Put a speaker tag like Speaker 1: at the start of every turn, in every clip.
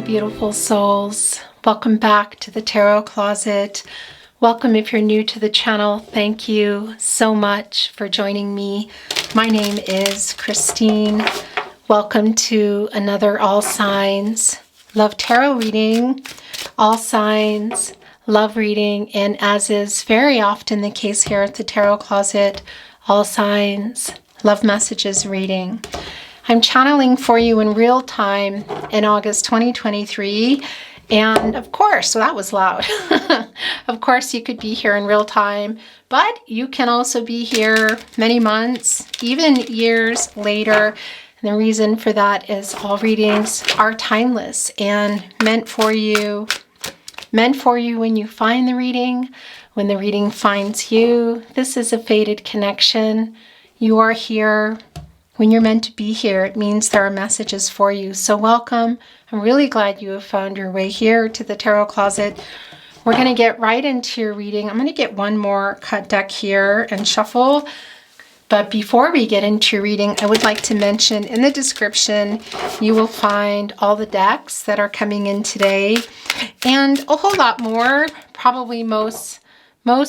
Speaker 1: beautiful souls. Welcome back to the Tarot Closet. Welcome if you're new to the channel. Thank you so much for joining me. My name is Christine. Welcome to another All Signs Love Tarot reading. All Signs Love reading, and as is very often the case here at the Tarot Closet, All Signs Love Messages reading. I'm channeling for you in real time in August 2023. And of course, so that was loud. Of course, you could be here in real time, but you can also be here many months, even years later. And the reason for that is all readings are timeless and meant for you when you find the reading, when the reading finds you. This is a fated connection. You are here when you're meant to be here. It means there are messages for you. So welcome. I'm really glad you have found your way here to the Tarot Closet. We're going to get right into your reading. I'm going to get one more cut deck here and shuffle. But before we get into your reading, I would like to mention in the description, you will find all the decks that are coming in today and a whole lot more, probably most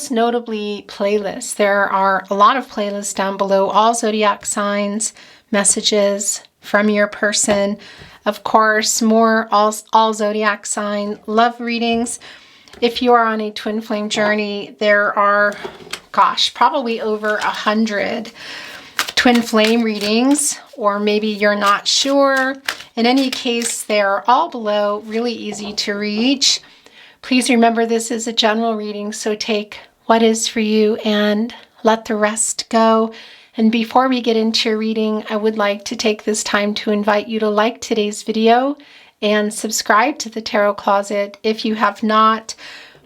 Speaker 1: notably playlists. There are a lot of playlists down below, all zodiac signs, messages from your person. Of course, more all zodiac sign love readings. If you are on a twin flame journey, there are, probably over 100 twin flame readings, or maybe you're not sure. In any case, they're all below, really easy to reach. Please remember this is a general reading, so take what is for you and let the rest go. And before we get into your reading, I would like to take this time to invite you to like today's video and subscribe to the Tarot Closet if you have not.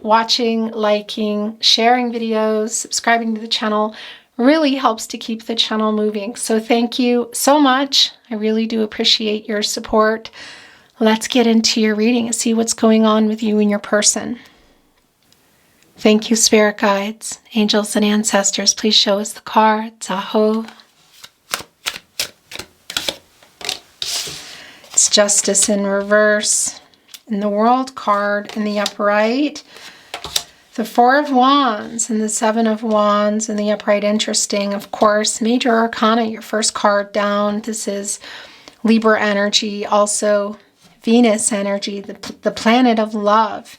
Speaker 1: Watching, liking, sharing videos, subscribing to the channel really helps to keep the channel moving. So thank you so much. I really do appreciate your support. Let's get into your reading and see what's going on with you and your person. Thank you, spirit guides, angels, and ancestors. Please show us the cards. Aho. It's Justice in reverse. And the World card in the upright. The Four of Wands and the Seven of Wands in the upright. Interesting, of course. Major Arcana, your first card down. This is Libra energy, also Venus energy, the planet of love.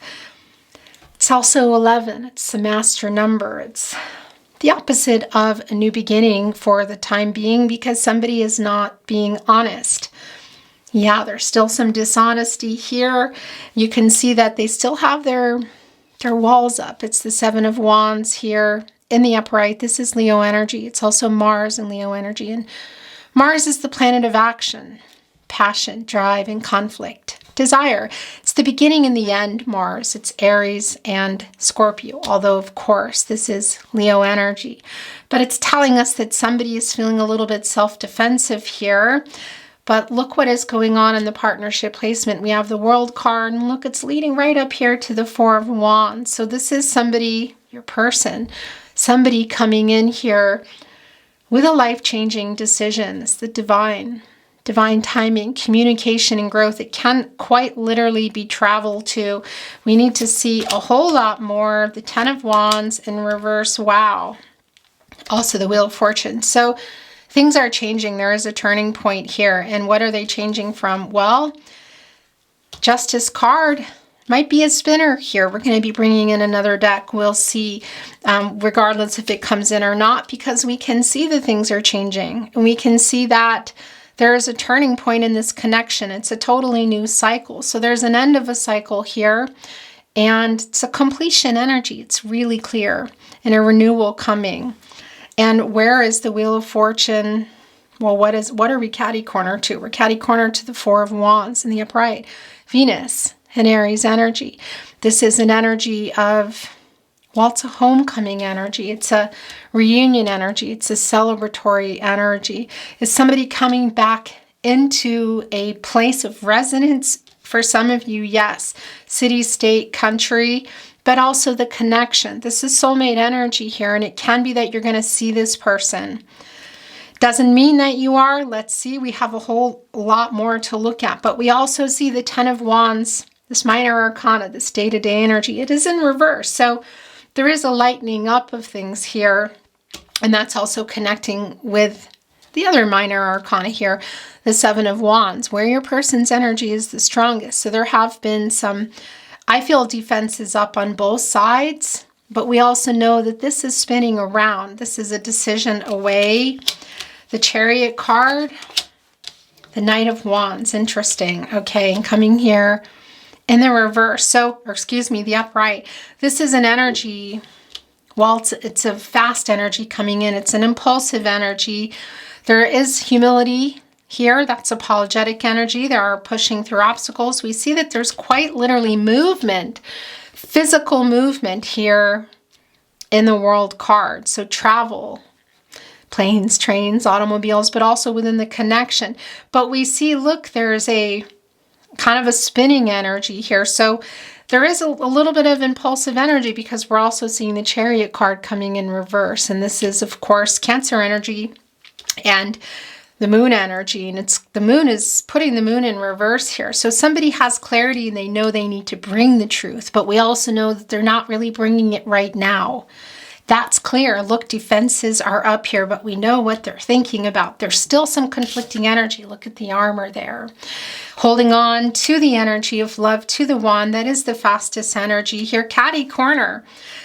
Speaker 1: It's also 11. It's the master number. It's the opposite of a new beginning for the time being because somebody is not being honest. Yeah, there's still some dishonesty here. You can see that they still have their walls up. It's the Seven of Wands here in the upright. This is Leo energy. It's also Mars and Leo energy. And Mars is the planet of action, passion, drive, and conflict, desire. It's the beginning and the end, Mars. It's Aries and Scorpio, although, of course, this is Leo energy. But it's telling us that somebody is feeling a little bit self-defensive here. But look what is going on in the partnership placement. We have the World card, and look, it's leading right up here to the Four of Wands. So this is somebody, your person, somebody coming in here with a life-changing decision. It's the divine timing, communication, and growth. It can quite literally be travel to. We need to see a whole lot more. The Ten of Wands in reverse. Wow. Also the Wheel of Fortune. So things are changing. There is a turning point here. And what are they changing from? Well, Justice card might be a spinner here. We're going to be bringing in another deck. We'll see, regardless if it comes in or not, because we can see that things are changing. And we can see that there is a turning point in this connection. It's a totally new cycle. So there's an end of a cycle here. And it's a completion energy. It's really clear. And a renewal coming. And where is the Wheel of Fortune? Well, what are we catty-corner to? We're catty-corner to the Four of Wands in the upright. Venus and Aries energy. This is an energy of, well, it's a homecoming energy. It's a reunion energy. It's a celebratory energy. It's somebody coming back into a place of resonance. For some of you, yes, city, state, country, but also the connection. This is soulmate energy here, and it can be that you're going to see this person Doesn't mean that you are. Let's see, we have a whole lot more to look at. But we also see the Ten of Wands, this minor arcana, this day-to-day energy. It is in reverse. So there is a lightening up of things here. And that's also connecting with the other minor arcana here, the Seven of Wands, where your person's energy is the strongest. So there have been some, I feel, defenses up on both sides, but we also know that this is spinning around. This is a decision away. The Chariot card, the Knight of Wands, interesting. Okay, and coming here in the reverse. So, or excuse me, the upright. This is an energy, well, it's a fast energy coming in. It's an impulsive energy. There is humility here. That's apologetic energy. There are pushing through obstacles. We see that there's quite literally movement, physical movement here in the World card. So travel, planes, trains, automobiles, but also within the connection. But we see, look, there's a kind of a spinning energy here. So there is a little bit of impulsive energy because we're also seeing the Chariot card coming in reverse. And this is, of course, Cancer energy and the Moon energy, and it's the Moon is putting the Moon in reverse here. So somebody has clarity and they know they need to bring the truth, but we also know that they're not really bringing it right now. That's clear. Look, defenses are up here, but we know what they're thinking about. There's still some conflicting energy. Look at the armor there. Holding on to the energy of love, to the wand. That is the fastest energy here. Catty corner.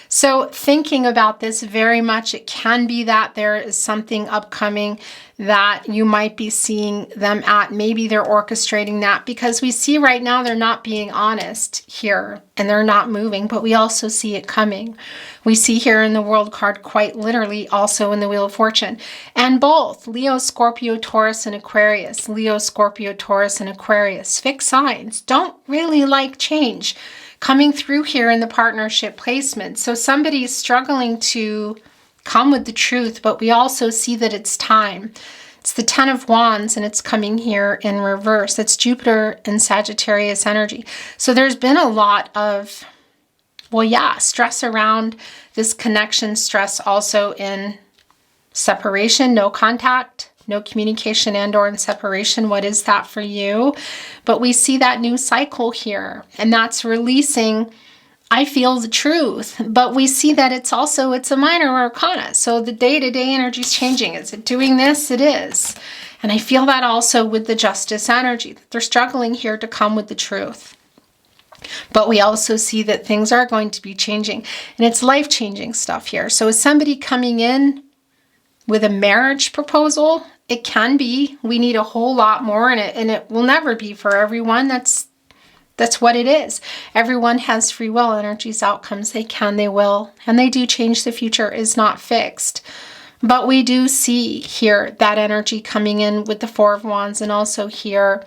Speaker 1: So thinking about this very much, it can be that there is something upcoming that you might be seeing them at. Maybe they're orchestrating that because we see right now they're not being honest here and they're not moving, but we also see it coming. We see here in the World card quite literally also in the Wheel of Fortune. And both Leo, Scorpio, Taurus, and Aquarius. Leo, Scorpio, Taurus, and Aquarius. Fixed signs don't really like change coming through here in the partnership placement. So somebody is struggling to come with the truth, but we also see that it's time. It's the Ten of Wands and it's coming here in reverse. It's Jupiter and Sagittarius energy. So there's been a lot of, well, yeah, stress around this connection, stress also in separation, no contact, no communication and or in separation. What is that for you? But we see that new cycle here, and that's releasing, I feel, the truth. But we see that it's a minor arcana. So the day-to-day energy is changing. Is it doing this? It is. And I feel that also with the Justice energy, that they're struggling here to come with the truth. But we also see that things are going to be changing, and it's life-changing stuff here. So is somebody coming in with a marriage proposal? It can be. We need a whole lot more, and it will never be for everyone. That's what it is. Everyone has free will, energies, outcomes. They can, they will, and they do change. The future is not fixed. But we do see here that energy coming in with the Four of Wands and also here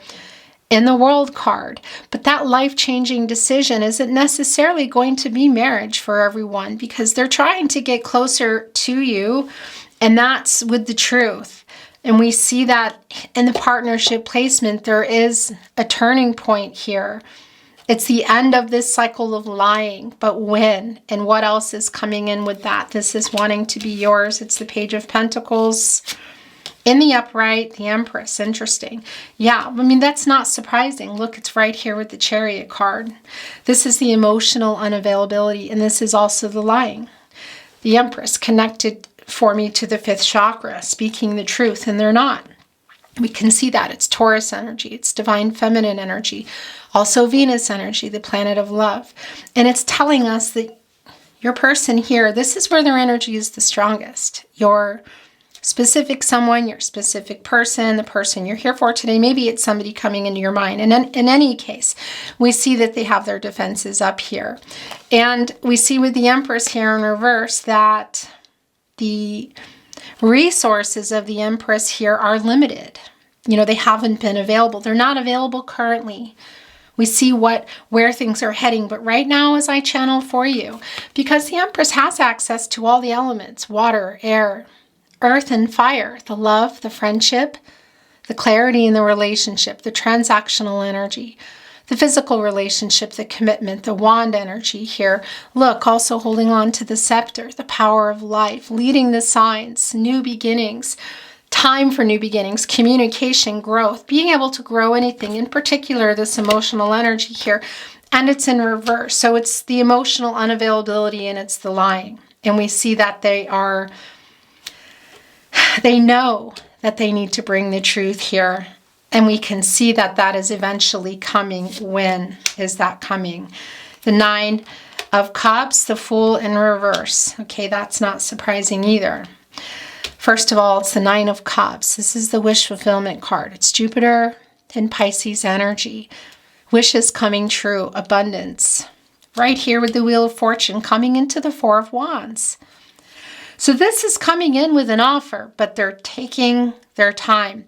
Speaker 1: in the World card. But that life-changing decision isn't necessarily going to be marriage for everyone because they're trying to get closer to you, and that's with the truth. And we see that in the partnership placement, there is a turning point here. It's the end of this cycle of lying, but when and what else is coming in with that? This is wanting to be yours. It's the Page of Pentacles. In the upright, the Empress. Interesting. Yeah, I mean, that's not surprising. Look, it's right here with the Chariot card. This is the emotional unavailability, and this is also the lying. The Empress connected for me to the fifth chakra, speaking the truth, and they're not. We can see that. It's Taurus energy. It's divine feminine energy. Also Venus energy, the planet of love. And it's telling us that your person here, this is where their energy is the strongest. Your specific someone, your specific person, the person you're here for today. Maybe it's somebody coming into your mind. And in any case, we see that they have their defenses up here. And we see with the Empress here in reverse that the resources of the Empress here are limited. You know, they haven't been available. They're not available currently. We see where things are heading, but right now as I channel for you, because the Empress has access to all the elements, water, air, earth, and fire, the love, the friendship, the clarity in the relationship, the transactional energy, the physical relationship, the commitment, the wand energy here. Look, also holding on to the scepter, the power of life, leading the signs, new beginnings, time for new beginnings, communication, growth, being able to grow anything, in particular this emotional energy here. And it's in reverse. So it's the emotional unavailability and it's the lying. And we see that they know that they need to bring the truth here. And we can see that that is eventually coming. When is that coming? The Nine of Cups, the Fool in reverse. Okay, that's not surprising either. First of all, it's the Nine of Cups. This is the wish fulfillment card. It's Jupiter and Pisces energy. Wishes coming true, abundance. Right here with the Wheel of Fortune coming into the Four of Wands. So this is coming in with an offer, but they're taking their time.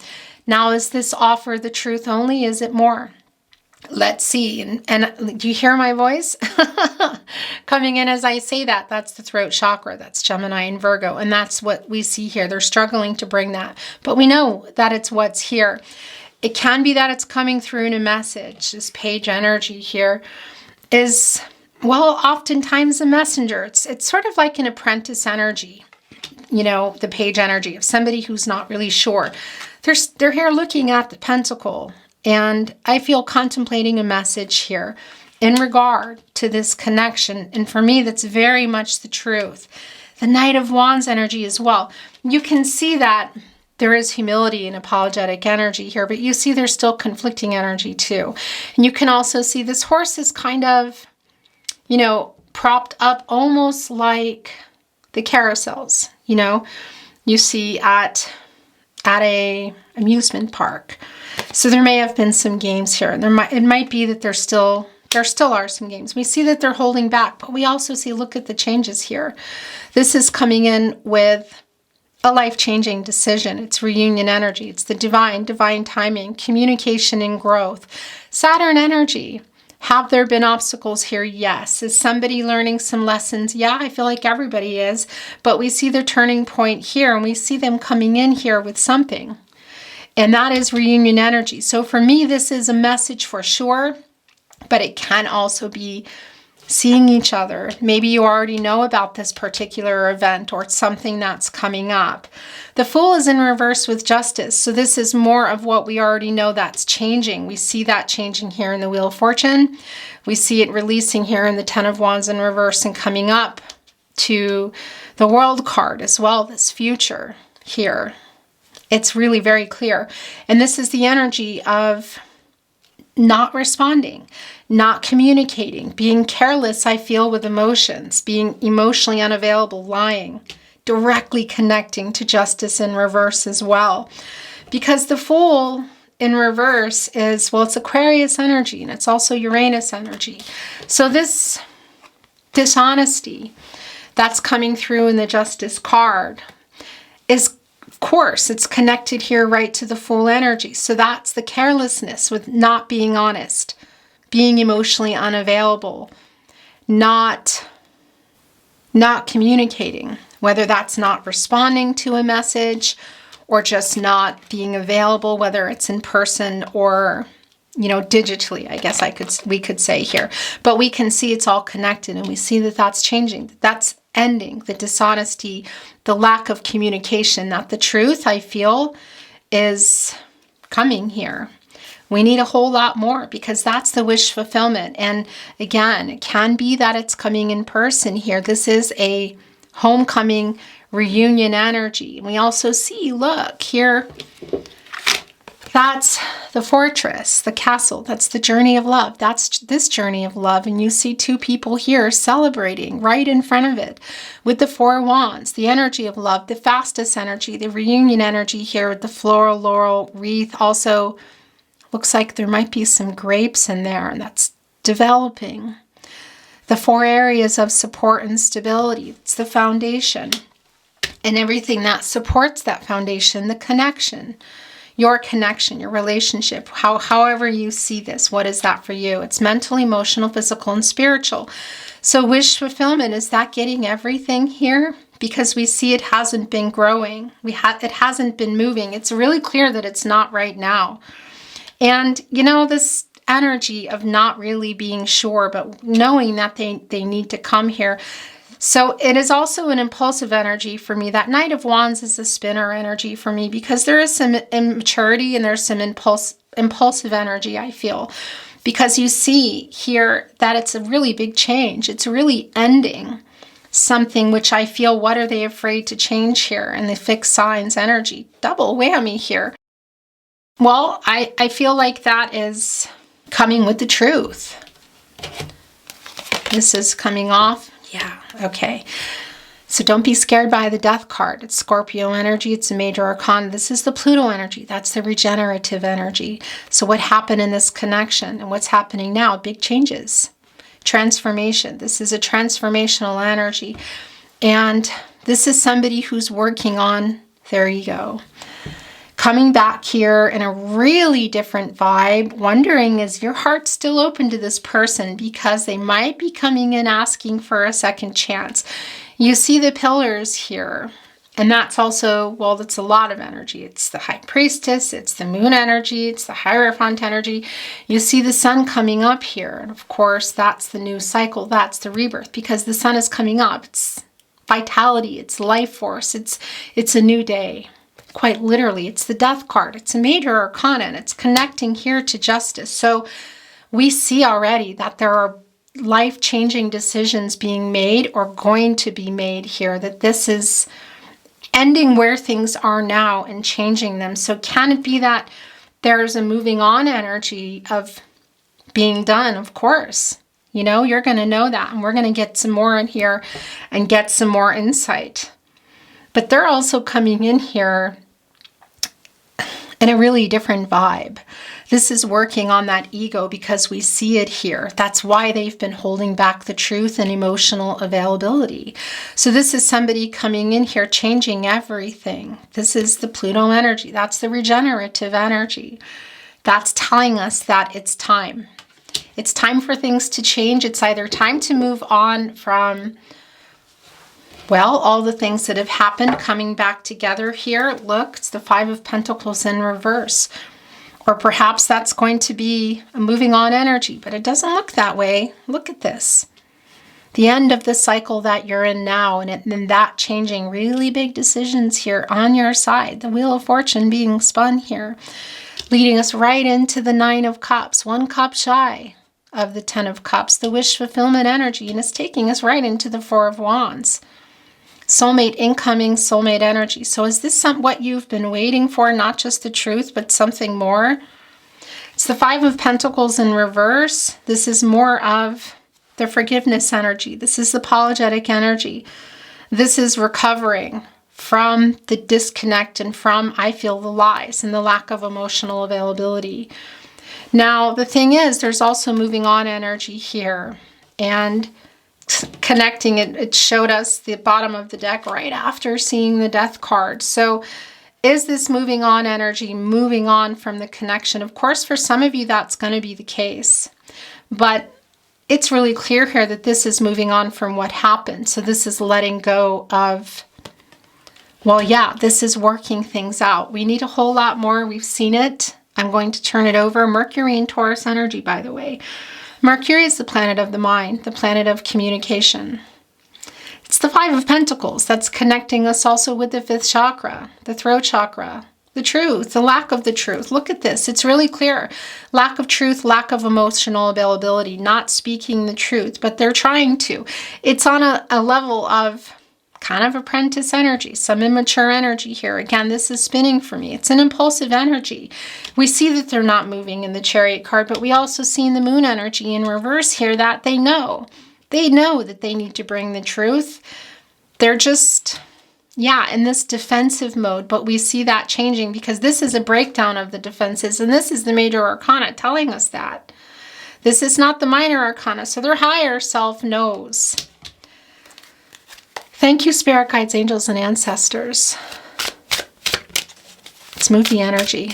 Speaker 1: Now, is this offer the truth only? Is it more? Let's see. And do you hear my voice? Coming in as I say that, that's the throat chakra. That's Gemini and Virgo. And that's what we see here. They're struggling to bring that. But we know that it's what's here. It can be that it's coming through in a message. This page energy here is, well, oftentimes a messenger. It's sort of like an apprentice energy. You know, the page energy of somebody who's not really sure. They're here looking at the pentacle. And I feel contemplating a message here in regard to this connection. And for me, that's very much the truth. The Knight of Wands energy as well. You can see that there is humility and apologetic energy here, but you see there's still conflicting energy too. And you can also see this horse is kind of, you know, propped up almost like the carousels, you know, you see at a amusement park. So there may have been some games here, and it might be that there still are some games. We see that they're holding back, but we also see, look at the changes here. This is coming in with a life-changing decision. It's reunion energy. It's the divine timing, communication and growth. Saturn energy. Have there been obstacles here? Yes. Is somebody learning some lessons? Yeah, I feel like everybody is. But we see the turning point here, and we see them coming in here with something. And that is reunion energy. So for me, this is a message for sure, but it can also be seeing each other. Maybe you already know about this particular event or something that's coming up. The Fool is in reverse with Justice. So this is more of what we already know that's changing. We see that changing here in the Wheel of Fortune. We see it releasing here in the Ten of Wands in reverse and coming up to the World card as well, this future here. It's really very clear. And this is the energy of not responding, not communicating, being careless, I feel, with emotions, being emotionally unavailable, lying, directly connecting to Justice in reverse as well. Because the Fool in reverse is, well, it's Aquarius energy and it's also Uranus energy. So this dishonesty that's coming through in the Justice card is, of course, it's connected here right to the Fool energy. So that's the carelessness with not being honest, being emotionally unavailable, not communicating, whether that's not responding to a message or just not being available, whether it's in person or, you know, digitally, I guess we could say here. But we can see it's all connected, and we see that that's changing, that's ending, the dishonesty, the lack of communication, that the truth, I feel, is coming here. We need a whole lot more, because that's the wish fulfillment. And again, it can be that it's coming in person here. This is a homecoming reunion energy. We also see, look here, that's the fortress, the castle. That's the journey of love. That's this journey of love. And you see two people here celebrating right in front of it with the Four of Wands, the energy of love, the fastest energy, the reunion energy here with the floral laurel wreath. Also looks like there might be some grapes in there, and that's developing. The four areas of support and stability. It's the foundation and everything that supports that foundation, the connection. Your connection, your relationship, however you see this, what is that for you? It's mental, emotional, physical, and spiritual. So wish fulfillment, is that getting everything here? Because we see it hasn't been growing. It hasn't been moving. It's really clear that it's not right now. And, you know, this energy of not really being sure, but knowing that they need to come here. So it is also an impulsive energy for me. That Knight of Wands is a spinner energy for me because there is some immaturity and there's some impulsive energy, I feel. Because you see here that it's a really big change. It's really ending something which I feel, what are they afraid to change here? And the fixed signs energy, double whammy here. Well, I feel like that is coming with the truth. This is coming off. Yeah, okay. So don't be scared by the Death card. It's Scorpio energy. It's a major arcana. This is the Pluto energy. That's the regenerative energy. So what happened in this connection and what's happening now? Big changes. Transformation. This is a transformational energy. And this is somebody who's working on, there you go, coming back here in a really different vibe, wondering, is your heart still open to this person? Because they might be coming in asking for a second chance. You see the pillars here. And that's also, well, that's a lot of energy. It's the High Priestess, it's the Moon energy, it's the Hierophant energy. You see the Sun coming up here. And of course, that's the new cycle, that's the rebirth, because the Sun is coming up. It's vitality, it's life force, it's a new day. Quite literally, it's the Death card. It's a major arcana, and it's connecting here to justice. So we see already that there are life-changing decisions being made or going to be made here, that this is ending where things are now and changing them. So can it be that there's a moving on energy of being done? Of course. You know, you're going to know that. And we're going to get some more in here and get some more insight. But they're also coming in here in a really different vibe. This is working on that ego because we see it here. That's why they've been holding back the truth and emotional availability. So this is somebody coming in here, changing everything. This is the Pluto energy. That's the regenerative energy. That's telling us that it's time. It's time for things to change. It's either time to move on from, well, all the things that have happened, coming back together here. Look, it's the Five of Pentacles in reverse. Or perhaps that's going to be a moving on energy, but it doesn't look that way. Look at this. The end of the cycle that you're in now, and that changing really big decisions here on your side. The Wheel of Fortune being spun here, leading us right into the Nine of Cups, one cup shy of the Ten of Cups, the wish fulfillment energy, and it's taking us right into the Four of Wands. Soulmate, incoming soulmate energy. So is this what you've been waiting for? Not just the truth, but something more? It's the Five of Pentacles in reverse. This is more of the forgiveness energy. This is the apologetic energy. This is recovering from the disconnect and from, I feel, the lies and the lack of emotional availability. Now, the thing is, there's also moving on energy here. And connecting it showed us the bottom of the deck right after seeing the Death card. So is this moving on energy, moving on from the connection? Of course, for some of you, that's going to be the case. But it's really clear here that this is moving on from what happened. So this is letting go of, well, yeah, this is working things out. We need a whole lot more. We've seen it. I'm going to turn it over. Mercury and Taurus energy, by the way. Mercury is the planet of the mind, the planet of communication. It's the Five of Pentacles that's connecting us also with the fifth chakra, the throat chakra, the truth, the lack of the truth. Look at this. It's really clear. Lack of truth, lack of emotional availability, not speaking the truth, but they're trying to. It's on a level of kind of apprentice energy, some immature energy here. Again, this is spinning for me. It's an impulsive energy. We see that they're not moving in the Chariot card, but we also see in the Moon energy in reverse here that they know. They know that they need to bring the truth. They're just, yeah, in this defensive mode, but we see that changing because this is a breakdown of the defenses, and this is the major arcana telling us that. This is not the minor arcana, so their higher self knows. Thank you, spirit guides, angels, and ancestors. Let's move the energy.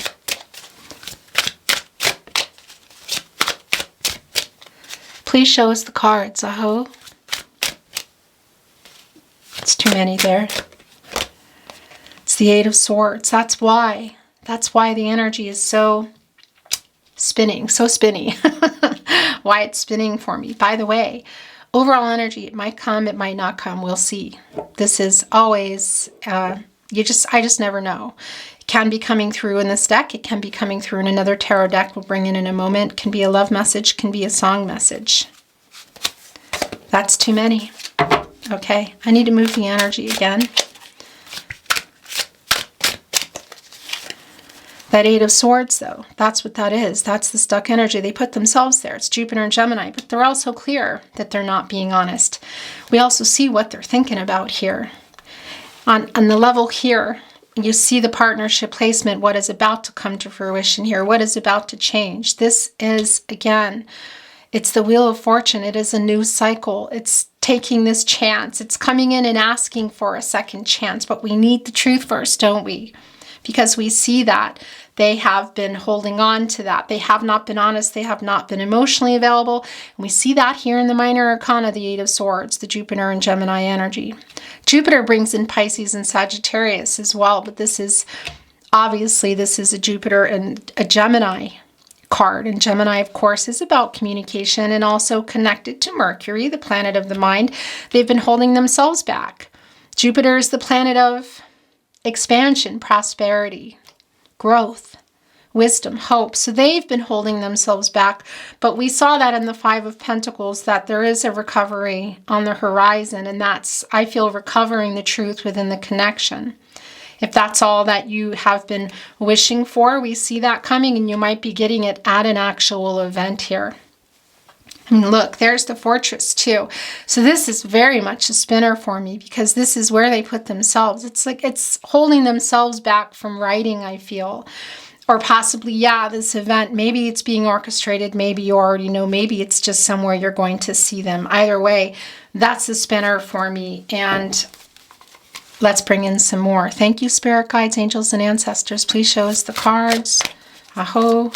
Speaker 1: Please show us the cards, Aho. It's too many there. It's the Eight of Swords. That's why. That's why the energy is so spinning, so spinny. Why it's spinning for me. By the way, Overall energy, it might come, it might not come. We'll see. This is always, I just never know. It can be coming through in this deck. It can be coming through in another tarot deck we'll bring in a moment. It can be a love message, can be a song message. That's too many. Okay, I need to move the energy again. That Eight of Swords, though, that's what that is. That's the stuck energy. They put themselves there. It's Jupiter and Gemini, but they're also clear that they're not being honest. We also see what they're thinking about here. On the level here, you see the partnership placement, what is about to come to fruition here, what is about to change. This is, again, it's the Wheel of Fortune. It is a new cycle. It's taking this chance. It's coming in and asking for a second chance, but we need the truth first, don't we? Because we see that they have been holding on to that. They have not been honest. They have not been emotionally available. And we see that here in the minor arcana, the Eight of Swords, the Jupiter and Gemini energy. Jupiter brings in Pisces and Sagittarius as well, but this is, obviously, this is a Jupiter and a Gemini card. And Gemini, of course, is about communication and also connected to Mercury, the planet of the mind. They've been holding themselves back. Jupiter is the planet of expansion, prosperity, growth, wisdom, hope. So they've been holding themselves back. But we saw that in the Five of Pentacles, that there is a recovery on the horizon. And that's, I feel, recovering the truth within the connection. If that's all that you have been wishing for, we see that coming, and you might be getting it at an actual event here. And look, there's the Fortress too. So this is very much a spinner for me, because this is where they put themselves. It's like it's holding themselves back from writing, I feel. Or possibly, yeah, this event, maybe it's being orchestrated, maybe you already know, maybe it's just somewhere you're going to see them. Either way, that's the spinner for me. And let's bring in some more. Thank you, spirit guides, angels, and ancestors. Please show us the cards. Aho.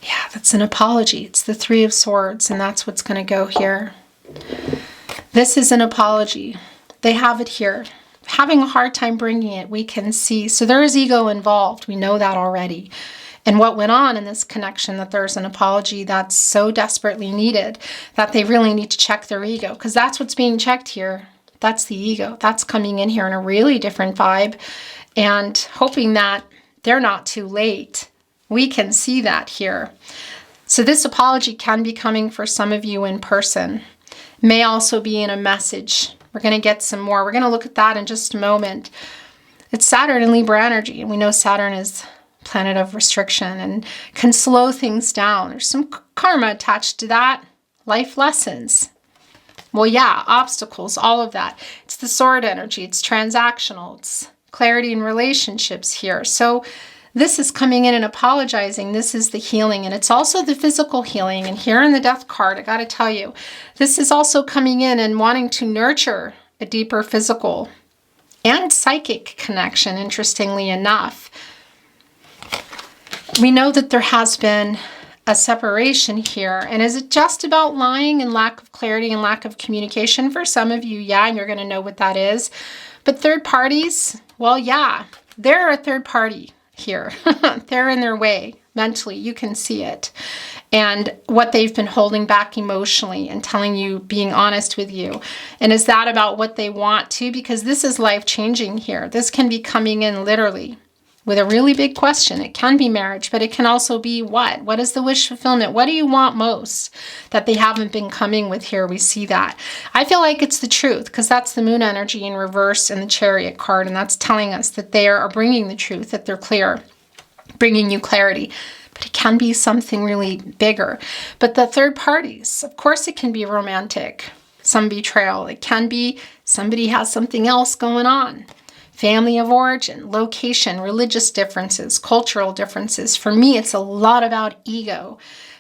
Speaker 1: Yeah, that's an apology. It's the Three of Swords, and that's what's going to go here. This is an apology. They have it here. Having a hard time bringing it, we can see. So there is ego involved. We know that already. And what went on in this connection, that there's an apology that's so desperately needed that they really need to check their ego, because that's what's being checked here. That's the ego. That's coming in here in a really different vibe, and hoping that they're not too late. We can see that here. So this apology can be coming for some of you in person. May also be in a message. We're going to get some more. We're going to look at that in just a moment. It's Saturn and Libra energy, and we know Saturn is planet of restriction and can slow things down. There's some karma attached to that. Life lessons. Well, yeah, obstacles, all of that. It's the sword energy. It's transactional. It's clarity in relationships here. So this is coming in and apologizing. This is the healing, and it's also the physical healing. And here in the Death card, I got to tell you, this is also coming in and wanting to nurture a deeper physical and psychic connection, interestingly enough. We know that there has been a separation here. And is it just about lying and lack of clarity and lack of communication? For some of you, yeah, and you're going to know what that is. But third parties, well, yeah, they're a third party here. They're in their way mentally. You can see it. And what they've been holding back emotionally and telling you, being honest with you. And is that about what they want to? Because this is life-changing here. This can be coming in literally with a really big question. It can be marriage, but it can also be what? What is the wish fulfillment? What do you want most that they haven't been coming with here? We see that. I feel like it's the truth, because that's the moon energy in reverse in the Chariot card, and that's telling us that they are bringing the truth, that they're clear, bringing you clarity. But it can be something really bigger. But the third parties, of course it can be romantic, some betrayal. It can be somebody has something else going on. Family of origin, location, religious differences, cultural differences. For me, it's a lot about ego,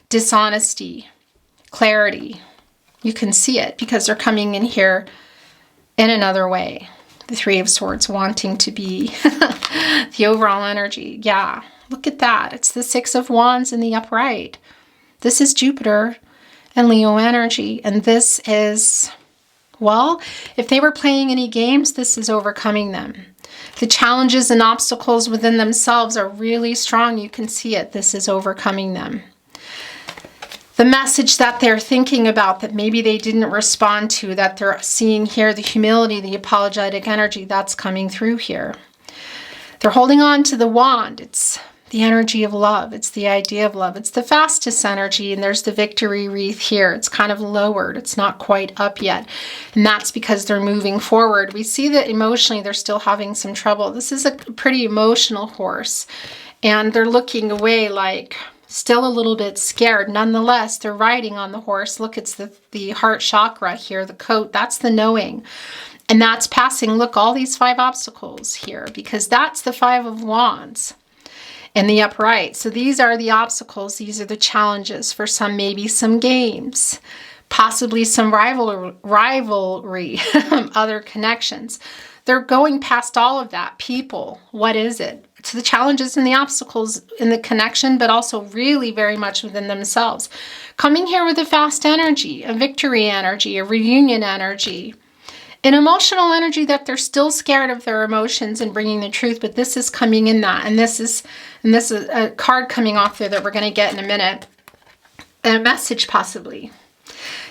Speaker 1: dishonesty, clarity. You can see it because they're coming in here in another way. The Three of Swords wanting to be the overall energy. Yeah, look at that. It's the Six of Wands in the upright. This is Jupiter and Leo energy. And this is, well, if they were playing any games, this is overcoming them. The challenges and obstacles within themselves are really strong. You can see it. This is overcoming them. the message that they're thinking about that maybe they didn't respond to, that they're seeing here, the humility, the apologetic energy, that's coming through here. They're holding on to the wand. It's the energy of love. It's the idea of love. It's the fastest energy, and there's the victory wreath here. It's kind of lowered. It's not quite up yet, and that's because they're moving forward. We see that emotionally they're still having some trouble. This is a pretty emotional horse, and they're looking away like still a little bit scared. Nonetheless, they're riding on the horse. Look, it's the heart chakra here, the coat. That's the knowing. And that's passing, look, all these 5 obstacles here, because that's the 5 of Wands in the upright. So these are the obstacles. These are the challenges. For some, maybe some games, possibly some rivalry, other connections. They're going past all of that. People, what is it? It's the challenges and the obstacles in the connection, but also really very much within themselves. Coming here with a fast energy, a victory energy, a reunion energy, an emotional energy that they're still scared of their emotions and bringing the truth, but this is coming in that. And this is a card coming off there that we're going to get in a minute. A message possibly.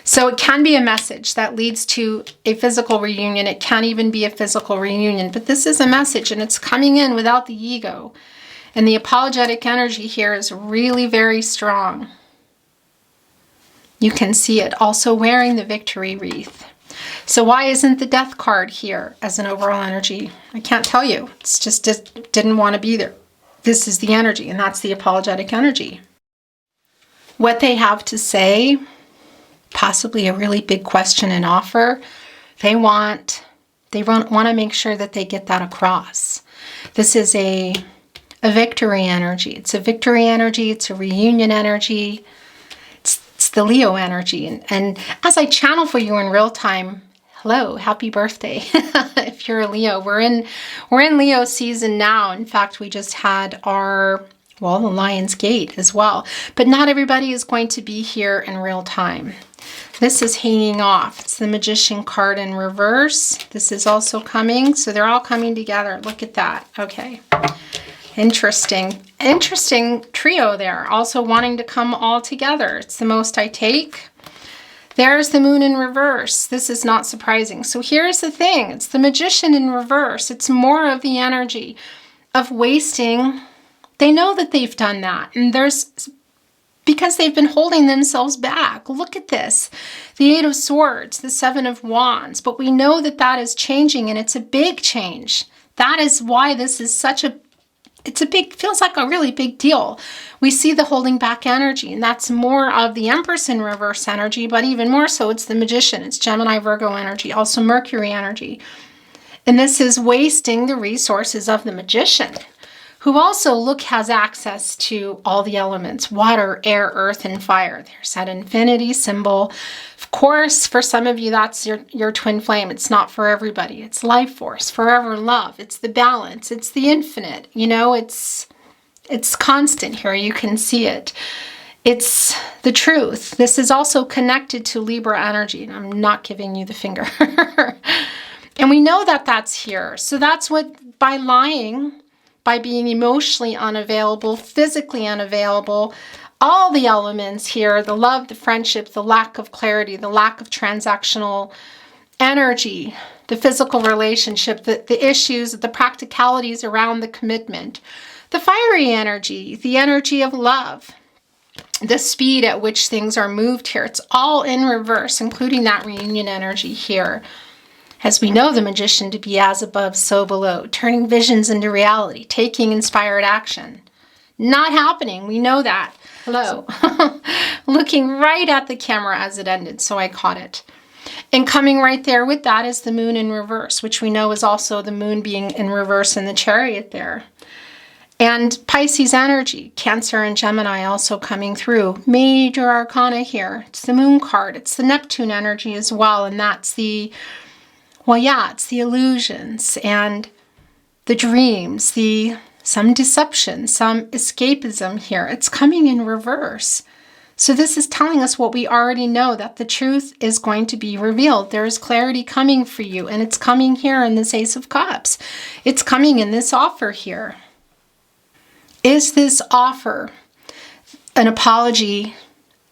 Speaker 1: So it can be a message that leads to a physical reunion. It can even be a physical reunion, but this is a message, and it's coming in without the ego. And the apologetic energy here is really very strong. You can see it also wearing the victory wreath. So why isn't the death card here as an overall energy? I can't tell you. It's just didn't want to be there. This is the energy, and that's the apologetic energy. What they have to say, possibly a really big question and offer. They want to make sure that they get that across. This is a victory energy. It's a victory energy. It's a reunion energy. It's the Leo energy. And as I channel for you in real time, hello, happy birthday. If you're a Leo, we're in Leo season now. In fact, we just had the Lion's Gate as well. But not everybody is going to be here in real time. This is hanging off. It's the Magician card in reverse. This is also coming. So they're all coming together. Look at that. Okay. Interesting trio there. Also wanting to come all together. It's the most I take. There's the Moon in reverse. This is not surprising. So here's the thing. It's the Magician in reverse. It's more of the energy of wasting. They know that they've done that. And because they've been holding themselves back. Look at this. The 8 of Swords, the 7 of Wands. But we know that that is changing, and it's a big change. That is why this is feels like a really big deal. We see the holding back energy, and that's more of the Empress in reverse energy, but even more so, it's the Magician. It's Gemini, Virgo energy, also Mercury energy. And this is wasting the resources of the Magician, who also, has access to all the elements, water, air, earth, and fire. There's that infinity symbol. Of course, for some of you, that's your twin flame. It's not for everybody. It's life force, forever love. It's the balance. It's the infinite. It's constant here. You can see it. It's the truth. This is also connected to Libra energy, and I'm not giving you the finger. And we know that that's here. So that's what, by lying, by being emotionally unavailable, physically unavailable, all the elements here, the love, the friendship, the lack of clarity, the lack of transactional energy, the physical relationship, the issues, the practicalities around the commitment, the fiery energy, the energy of love, the speed at which things are moved here. It's all in reverse, including that reunion energy here. As we know the Magician to be as above, so below, turning visions into reality, taking inspired action. Not happening, we know that. Hello. Looking right at the camera as it ended, so I caught it. And coming right there with that is the Moon in reverse, which we know is also the Moon being in reverse in the Chariot there. And Pisces energy, Cancer and Gemini also coming through. Major arcana here. It's the Moon card. It's the Neptune energy as well, and that's the... it's the illusions and the dreams, some deception, some escapism here. It's coming in reverse. So this is telling us what we already know, that the truth is going to be revealed. There is clarity coming for you, and it's coming here in this Ace of Cups. It's coming in this offer here. Is this offer an apology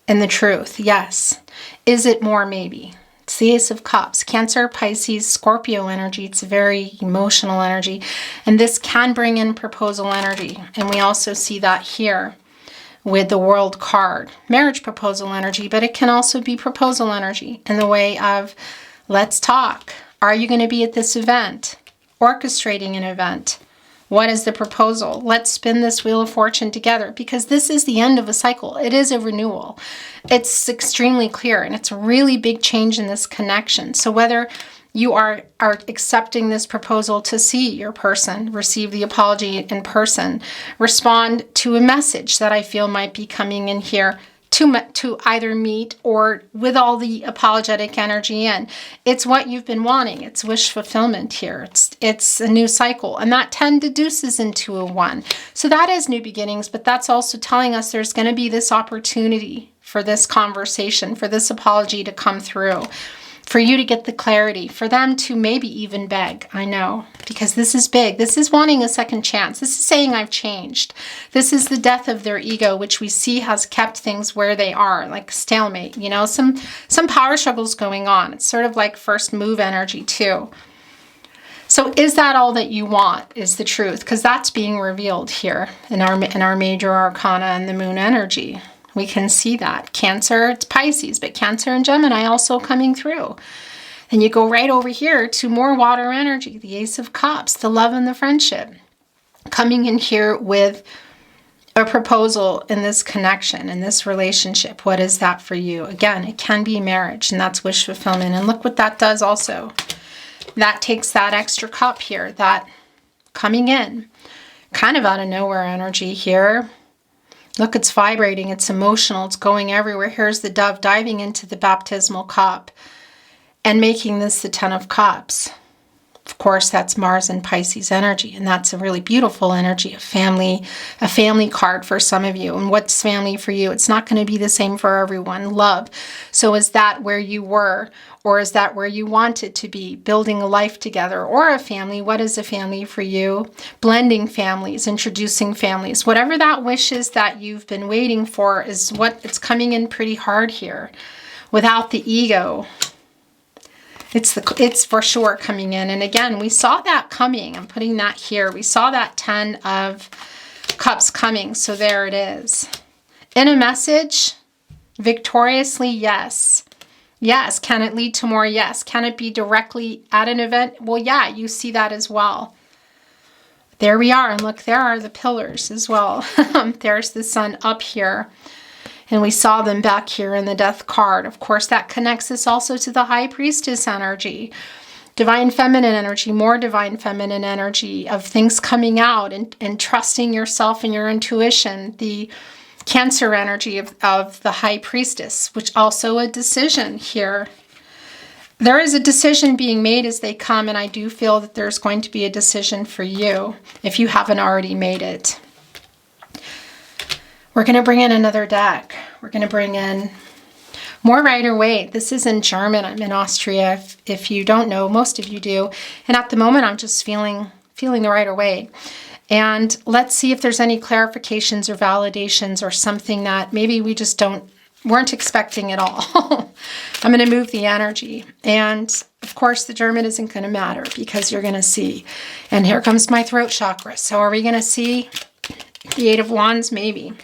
Speaker 1: in the truth. Yes. Is it more? Maybe. It's the Ace of Cups. Cancer, Pisces, Scorpio energy. It's a very emotional energy. And this can bring in proposal energy. And we also see that here with the World card. Marriage proposal energy, but it can also be proposal energy in the way of, let's talk. Are you going to be at this event? Orchestrating an event. What is the proposal? Let's spin this Wheel of Fortune together, because this is the end of a cycle. It is a renewal. It's extremely clear, and it's a really big change in this connection. So whether you are accepting this proposal to see your person, receive the apology in person, respond to a message that I feel might be coming in here, to either meet or with all the apologetic energy in. It's what you've been wanting. It's wish fulfillment here. It's a new cycle. And that 10 deduces into a 1. So that is new beginnings, but that's also telling us there's going to be this opportunity for this conversation, for this apology to come through, for you to get the clarity, for them to maybe even beg. I know, because this is big. This is wanting a second chance. This is saying I've changed. This is the death of their ego, which we see has kept things where they are, like stalemate, you know, some power struggles going on. It's sort of like first move energy too. So is that all that you want, is the truth? Because that's being revealed here in our major arcana and the moon energy. We can see that. Cancer, it's Pisces, but Cancer and Gemini also coming through. And you go right over here to more water energy, the Ace of Cups, the love and the friendship. Coming in here with a proposal in this connection, in this relationship. What is that for you? Again, it can be marriage, and that's wish fulfillment. And look what that does also. That takes that extra cup here, that coming in, kind of out of nowhere energy here. Look, it's vibrating, it's emotional, it's going everywhere. Here's the dove diving into the baptismal cup and making this the 10 of Cups. Of course, that's Mars and Pisces energy, and that's a really beautiful energy, a family card for some of you. And what's family for you? It's not going to be the same for everyone. Love. So is that where you were, or is that where you wanted to be? Building a life together, or a family. What is a family for you? Blending families, introducing families. Whatever that wish is that you've been waiting for is what it's coming in pretty hard here. Without the ego. It's for sure coming in. And again, we saw that coming. I'm putting that here. We saw that 10 of Cups coming. So there it is. In a message, victoriously, yes. Yes. Can it lead to more? Yes. Can it be directly at an event? Well, yeah, you see that as well. There we are. And look, there are the pillars as well. There's the sun up here. And we saw them back here in the Death card. Of course, that connects us also to the High Priestess energy. Divine Feminine energy, more Divine Feminine energy of things coming out and trusting yourself and your intuition. The Cancer energy of the High Priestess, which also a decision here. There is a decision being made as they come, and I do feel that there's going to be a decision for you if you haven't already made it. We're going to bring in another deck. We're going to bring in more Rider-Waite. This is in German. I'm in Austria. If you don't know, most of you do. And at the moment, I'm just feeling the Rider-Waite. And let's see if there's any clarifications or validations or something that maybe we just weren't expecting at all. I'm going to move the energy. And of course, the German isn't going to matter because you're going to see. And here comes my throat chakra. So are we going to see the 8 of Wands? Maybe.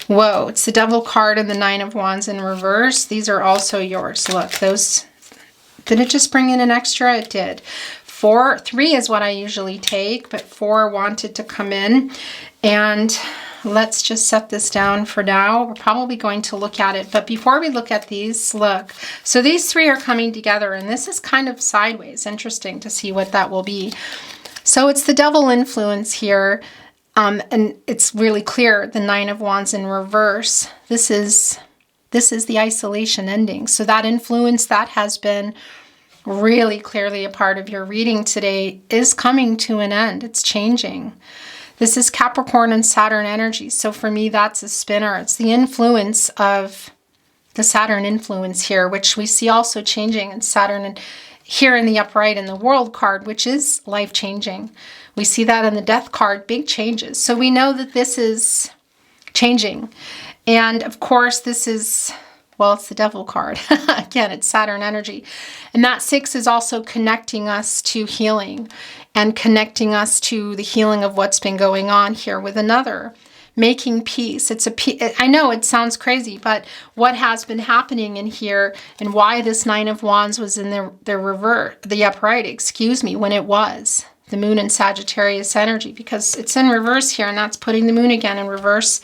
Speaker 1: Whoa, it's the Devil card and the 9 of Wands in reverse. These are also yours. Look, those, did it just bring in an extra? It did. 3 is what I usually take, but 4 wanted to come in. And let's just set this down for now. We're probably going to look at it. But before we look at these, look. So these 3 are coming together, and this is kind of sideways. Interesting to see what that will be. So it's the Devil influence here. And it's really clear, the 9 of Wands in reverse. This is the isolation ending. So that influence that has been really clearly a part of your reading today is coming to an end. It's changing. This is Capricorn and Saturn energy. So for me, that's a spinner. It's the influence of the Saturn influence here, which we see also changing in Saturn and here in the upright in the World card, which is life-changing. We see that in the Death card, big changes. So we know that this is changing. And of course, this is, well, it's the devil card. Again, it's Saturn energy. And that 6 is also connecting us to healing and connecting us to the healing of what's been going on here with another. Making peace. I know it sounds crazy, but what has been happening in here and why this 9 of Wands was in the upright, excuse me, when it was the moon in Sagittarius energy, because it's in reverse here, and that's putting the moon again in reverse.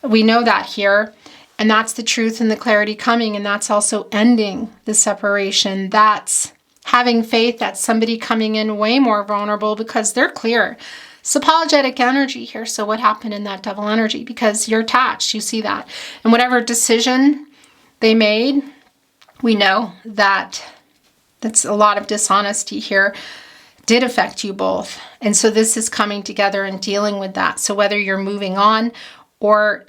Speaker 1: We know that here, and that's the truth and the clarity coming, and that's also ending the separation. That's having faith that somebody coming in way more vulnerable because they're clear. It's apologetic energy here. So what happened in that devil energy? Because you're attached, you see that. And whatever decision they made, we know that that's a lot of dishonesty here, did affect you both. And so this is coming together and dealing with that. So whether you're moving on, or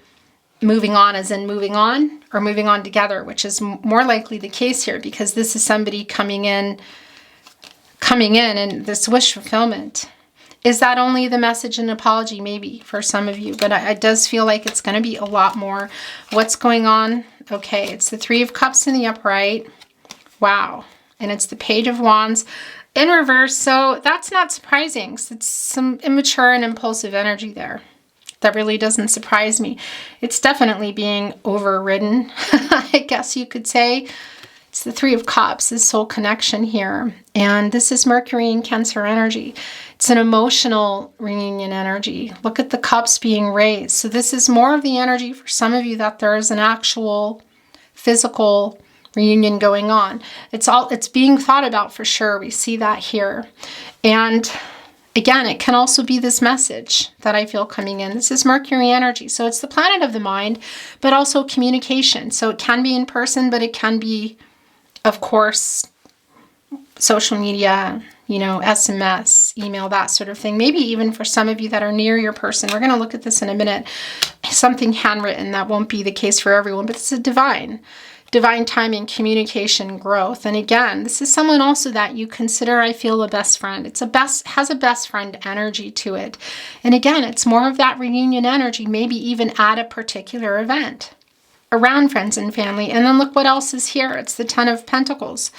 Speaker 1: moving on as in moving on, or moving on together, which is more likely the case here, because this is somebody coming in and this wish fulfillment. Is that only the message and apology? Maybe for some of you, but it does feel like it's going to be a lot more. What's going on? Okay, it's the 3 of Cups in the upright. Wow. And it's the Page of Wands in reverse. So that's not surprising. It's some immature and impulsive energy there. That really doesn't surprise me. It's definitely being overridden, I guess you could say. It's the 3 of Cups, this soul connection here. And this is Mercury in Cancer energy. It's an emotional reunion energy. Look at the cups being raised. So this is more of the energy for some of you that there is an actual physical reunion going on. It's being thought about for sure. We see that here. And again, it can also be this message that I feel coming in. This is Mercury energy. So it's the planet of the mind, but also communication. So it can be in person, but it can be, of course, social media, SMS, email, that sort of thing. Maybe even for some of you that are near your person. We're going to look at this in a minute. Something handwritten. That won't be the case for everyone, but it's a divine timing, communication, growth. And again, this is someone also that you consider, I feel, a best friend. Has a best friend energy to it. And again, it's more of that reunion energy, maybe even at a particular event around friends and family. And then look what else is here. It's the 10 of Pentacles.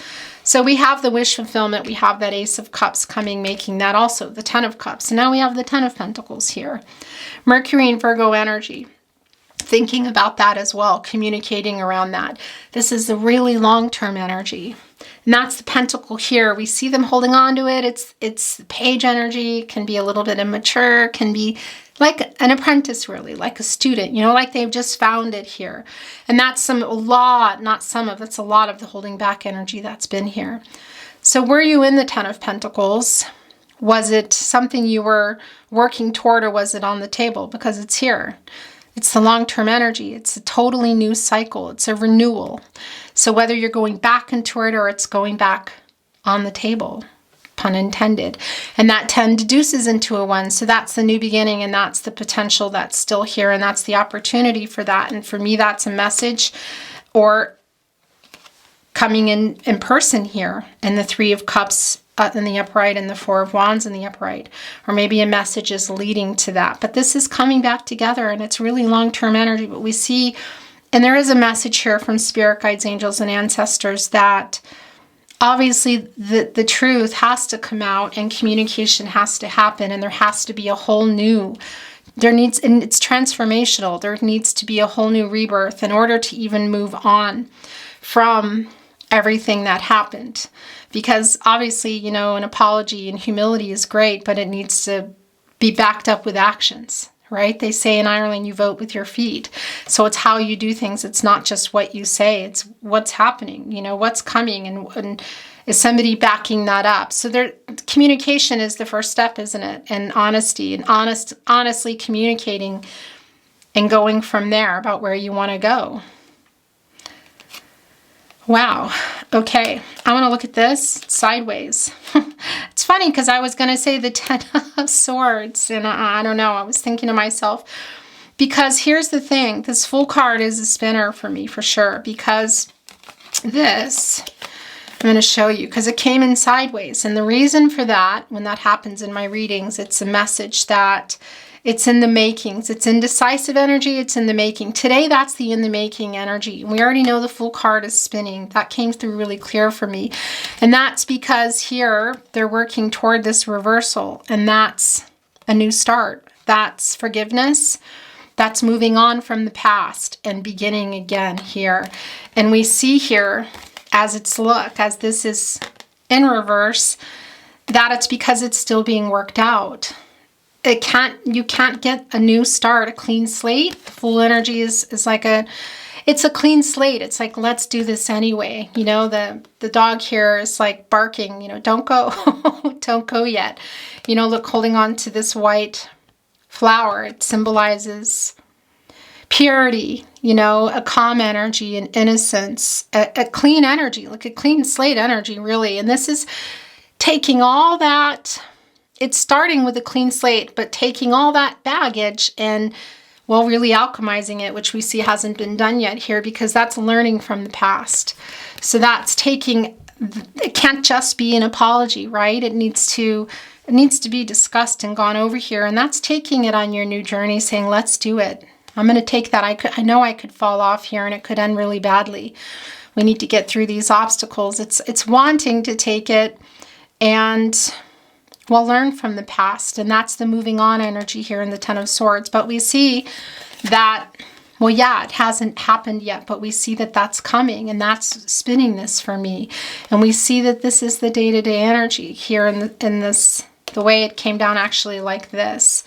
Speaker 1: So we have the wish fulfillment. We have that Ace of Cups coming, making that also the 10 of Cups. And now we have the 10 of Pentacles here. Mercury and Virgo energy. Thinking about that as well, communicating around that. This is the really long-term energy. And that's the pentacle here. We see them holding on to it. It's the page energy. It can be a little bit immature. Can be like an apprentice, really, like a student, like they've just found it here. And that's that's a lot of the holding back energy that's been here. So were you in the 10 of Pentacles? Was it something you were working toward, or was it on the table? Because it's here. It's the long-term energy. It's a totally new cycle. It's a renewal. So whether you're going back into it or it's going back on the table, pun intended. And that 10 deduces into a 1. So that's the new beginning, and that's the potential that's still here, and that's the opportunity for that. And for me, that's a message, or coming in person here, and the 3 of Cups in the upright and the 4 of Wands in the upright, or maybe a message is leading to that. But this is coming back together, and it's really long-term energy. But we see, and there is a message here from spirit guides, angels, and ancestors that obviously the truth has to come out, and communication has to happen, and there has to be a whole new, and it's transformational. There needs to be a whole new rebirth in order to even move on from everything that happened. Because obviously, an apology and humility is great, but it needs to be backed up with actions, right? They say in Ireland, you vote with your feet. So it's how you do things. It's not just what you say. It's what's happening, what's coming, and is somebody backing that up? So communication is the first step, isn't it? And honesty, and honestly communicating and going from there about where you want to go. Wow. Okay. I want to look at this sideways. It's funny because I was going to say the 10 of Swords, and I don't know. I was thinking to myself, because here's the thing. This full card is a spinner for me, for sure, because this, I'm going to show you, because it came in sideways. And the reason for that, when that happens in my readings, it's a message that It's in the makings. It's indecisive energy. It's in the making. Today, that's the in the making energy. We already know the Fool card is spinning. That came through really clear for me. And that's because here they're working toward this reversal. And that's a new start. That's forgiveness. That's moving on from the past and beginning again here. And we see here, as this is in reverse, that it's because it's still being worked out. You can't get a new start, a clean slate. The Fool energy is like it's a clean slate. It's like, let's do this anyway. You know, the dog here is like barking, you know, don't go, don't go yet. You know, look, holding on to this white flower, it symbolizes purity, you know, a calm energy and innocence, a clean energy, like a clean slate energy, really. And this is taking all that. It's starting with a clean slate, but taking all that baggage and, well, really alchemizing it, which we see hasn't been done yet here, because that's learning from the past. So that's taking, it can't just be an apology, right? It needs to be discussed and gone over here. And that's taking it on your new journey, saying, let's do it. I'm going to take that. I know I could fall off here and it could end really badly. We need to get through these obstacles. It's wanting to take it and, well, learn from the past. And that's the moving on energy here in the Ten of Swords. But we see that, well, yeah, it hasn't happened yet, but we see that that's coming, and that's spinning this for me. And we see that this is the day-to-day energy here in this, the way it came down actually like this.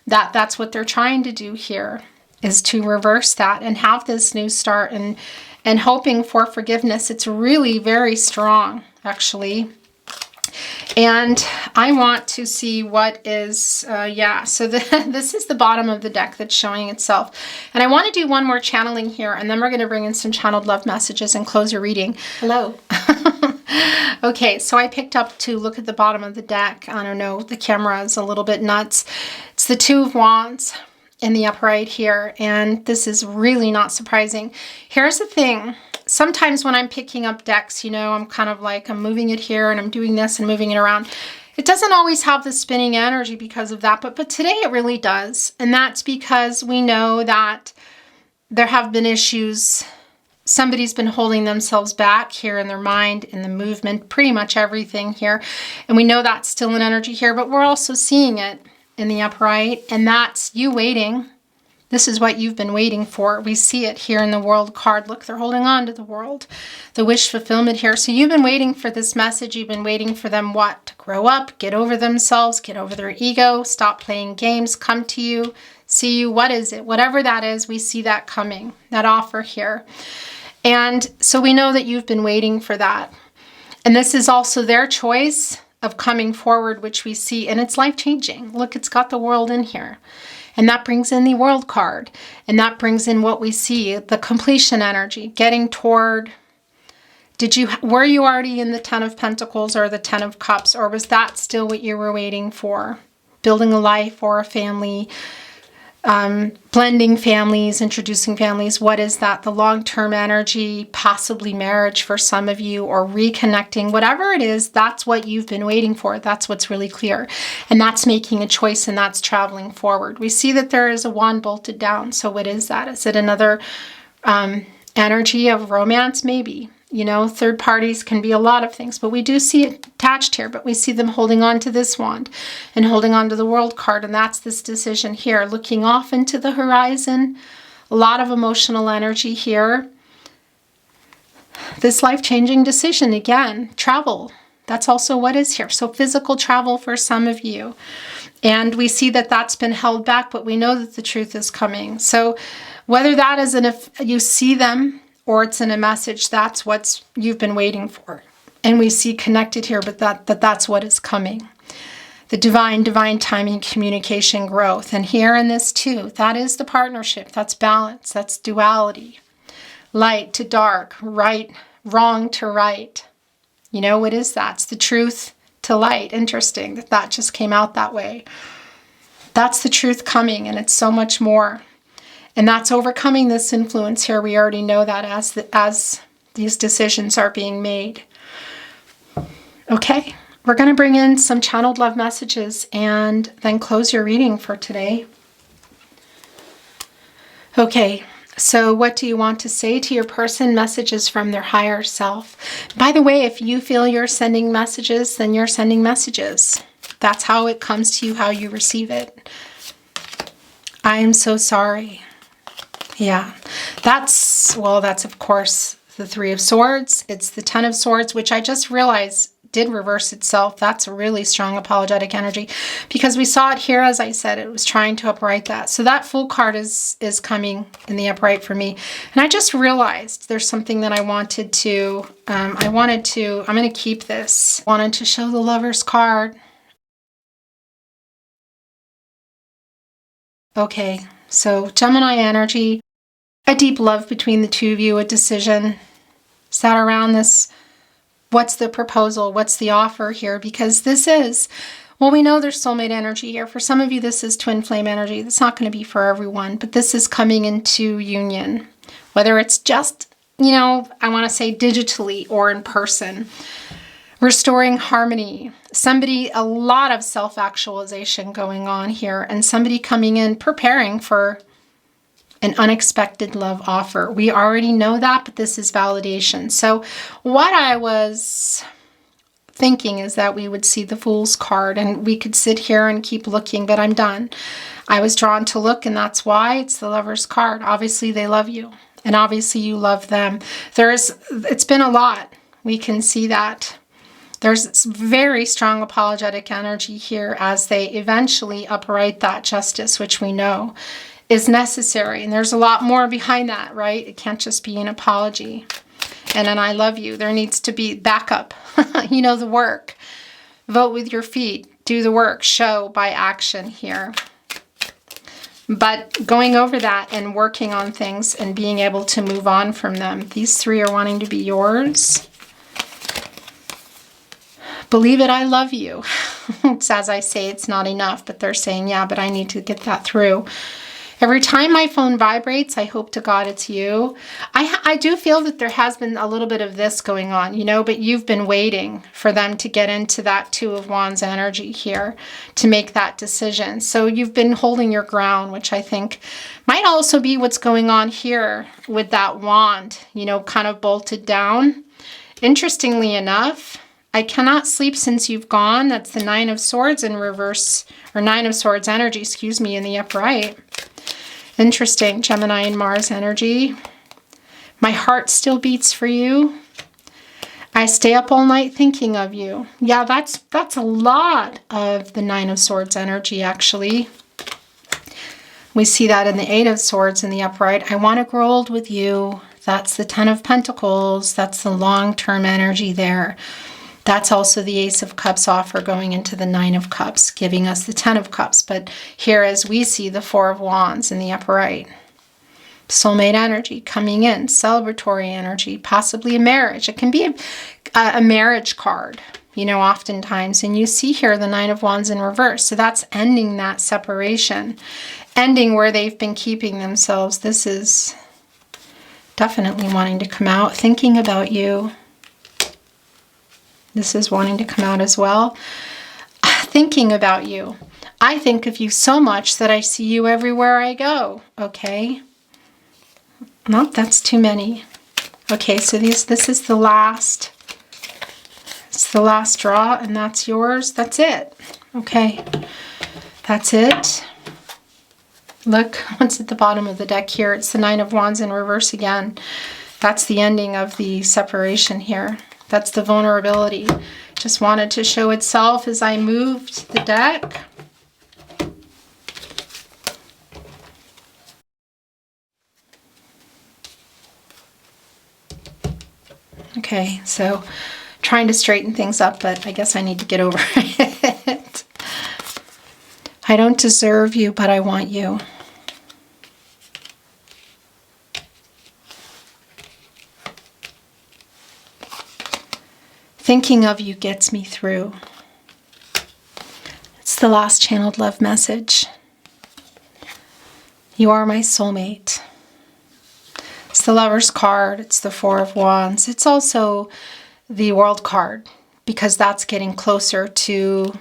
Speaker 1: That's what they're trying to do here, is to reverse that and have this new start and hoping for forgiveness. It's really very strong, actually. And I want to see what is, so this is the bottom of the deck that's showing itself. And I want to do one more channeling here, and then we're going to bring in some channeled love messages and close your reading. Hello. Okay, so I picked up to look at the bottom of the deck. I don't know, the camera is a little bit nuts. It's the Two of Wands in the upright here, and this is really not surprising. Here's the thing. Sometimes when I'm picking up decks, you know, I'm kind of like, I'm moving it here and I'm doing this and moving it around. It doesn't always have the spinning energy because of that, but today it really does. And that's because we know that there have been issues. Somebody's been holding themselves back here in their mind, in the movement, pretty much everything here. And we know that's still an energy here, but we're also seeing it in the upright, and that's you waiting. This is what you've been waiting for. We see it here in the World card. Look, they're holding on to the world, the wish fulfillment here. So you've been waiting for this message. You've been waiting for them, what? To grow up, get over themselves, get over their ego, stop playing games, come to you, see you. What is it? Whatever that is, we see that coming, that offer here. And so we know that you've been waiting for that. And this is also their choice of coming forward, which we see, and it's life-changing. Look, it's got the world in here. And that brings in the World card. And that brings in what we see, the completion energy, getting toward, were you already in the Ten of Pentacles or the Ten of Cups, or was that still what you were waiting for? Building a life or a family, blending families, introducing families. What is that? The long-term energy, possibly marriage for some of you, or reconnecting, whatever it is, that's what you've been waiting for. That's what's really clear. And that's making a choice, and that's traveling forward. We see that there is a wand bolted down. So what is that? Is it another energy of romance? Maybe. You know, third parties can be a lot of things, but we do see it attached here, but we see them holding on to this wand and holding on to the World card. And that's this decision here, looking off into the horizon, a lot of emotional energy here. This life-changing decision, again, travel. That's also what is here. So physical travel for some of you. And we see that that's been held back, but we know that the truth is coming. So whether that is if you see them, or it's in a message, that's what you've been waiting for. And we see connected here, but that's what is coming. The divine timing, communication, growth. And here in this too, that is the partnership. That's balance. That's duality. Light to dark, right, wrong to right. You know, what is that? It's the truth to light. Interesting that just came out that way. That's the truth coming, and it's so much more. And that's overcoming this influence here. We already know that as these decisions are being made. Okay, we're going to bring in some channeled love messages and then close your reading for today. Okay, so what do you want to say to your person? Messages from their higher self. By the way, if you feel you're sending messages, then you're sending messages. That's how it comes to you, how you receive it. I am so sorry. Yeah, that's of course the Three of Swords. It's the Ten of Swords, which I just realized did reverse itself. That's a really strong apologetic energy because we saw it here. As I said, it was trying to upright that. So that Fool card is coming in the upright for me. And I just realized there's something that I wanted to, I'm going to keep this. Wanted to show the Lover's card. Okay, so Gemini energy, a deep love between the two of you, a decision. Is that around this? What's the proposal? What's the offer here? Because this is, well, we know there's soulmate energy here. For some of you, this is twin flame energy. That's not going to be for everyone, but this is coming into union. Whether it's just, I want to say digitally or in person. Restoring harmony. Somebody, a lot of self-actualization going on here, and somebody coming in preparing for an unexpected love offer. We already know that, but this is validation. So what I was thinking is that we would see the Fool's card and we could sit here and keep looking, but I'm done. I was drawn to look, and that's why it's the Lover's card. Obviously they love you, and obviously you love them. It's been a lot. We can see that. There's very strong apologetic energy here as they eventually upright that justice, which we know is necessary. And there's a lot more behind that, right? It can't just be an apology. And then I love you. There needs to be backup. The work. Vote with your feet. Do the work. Show by action here. But going over that and working on things and being able to move on from them. These three are wanting to be yours. Believe it, I love you. It's as I say, it's not enough, but they're saying, yeah, but I need to get that through. Every time my phone vibrates, I hope to God it's you. I do feel that there has been a little bit of this going on, but you've been waiting for them to get into that Two of Wands energy here to make that decision. So you've been holding your ground, which I think might also be what's going on here with that wand, kind of bolted down. Interestingly enough, I cannot sleep since you've gone. That's the Nine of Swords in reverse, or Nine of Swords energy, in the upright. Interesting, Gemini and Mars energy. My heart still beats for you. I stay up all night thinking of you. Yeah, that's a lot of the Nine of Swords energy, actually. We see that in the Eight of Swords in the upright. I want to grow old with you. That's the Ten of Pentacles. That's the long-term energy there. That's also the Ace of Cups offer going into the Nine of Cups, giving us the Ten of Cups. But here, as we see, the Four of Wands in the upper right. Soulmate energy coming in, celebratory energy, possibly a marriage. It can be a marriage card, oftentimes. And you see here the Nine of Wands in reverse. So that's ending that separation, ending where they've been keeping themselves. This is definitely wanting to come out, thinking about you. This is wanting to come out as well. Thinking about you. I think of you so much that I see you everywhere I go. Okay. Nope, that's too many. Okay, so this is the last. It's the last draw, and that's yours. That's it. Okay. That's it. Look, what's at the bottom of the deck here? It's the Nine of Wands in reverse again. That's the ending of the separation here. That's the vulnerability. Just wanted to show itself as I moved the deck. Okay, so trying to straighten things up, but I guess I need to get over it. I don't deserve you, but I want you. Thinking of you gets me through. It's the last channeled love message. You are my soulmate. It's the Lover's card. It's the Four of Wands. It's also the World card because that's getting closer to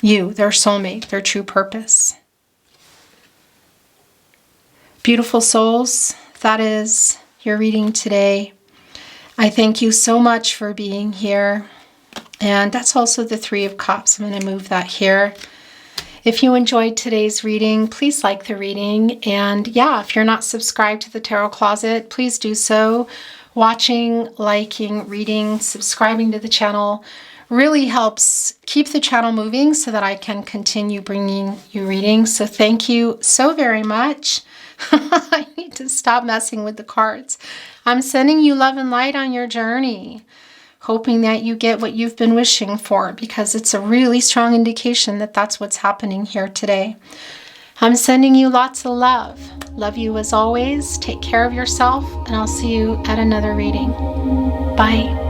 Speaker 1: you, their soulmate, their true purpose. Beautiful souls, that is your reading today. I thank you so much for being here. And that's also the Three of Cups. I'm going to move that here. If you enjoyed today's reading, please like the reading. And yeah, if you're not subscribed to the Tarot Closet, please do so. Watching, liking, reading, subscribing to the channel really helps keep the channel moving so that I can continue bringing you readings. So thank you so very much. I need to stop messing with the cards. I'm sending you love and light on your journey, hoping that you get what you've been wishing for, because it's a really strong indication that that's what's happening here today. I'm sending you lots of love. Love you as always. Take care of yourself, and I'll see you at another reading. Bye.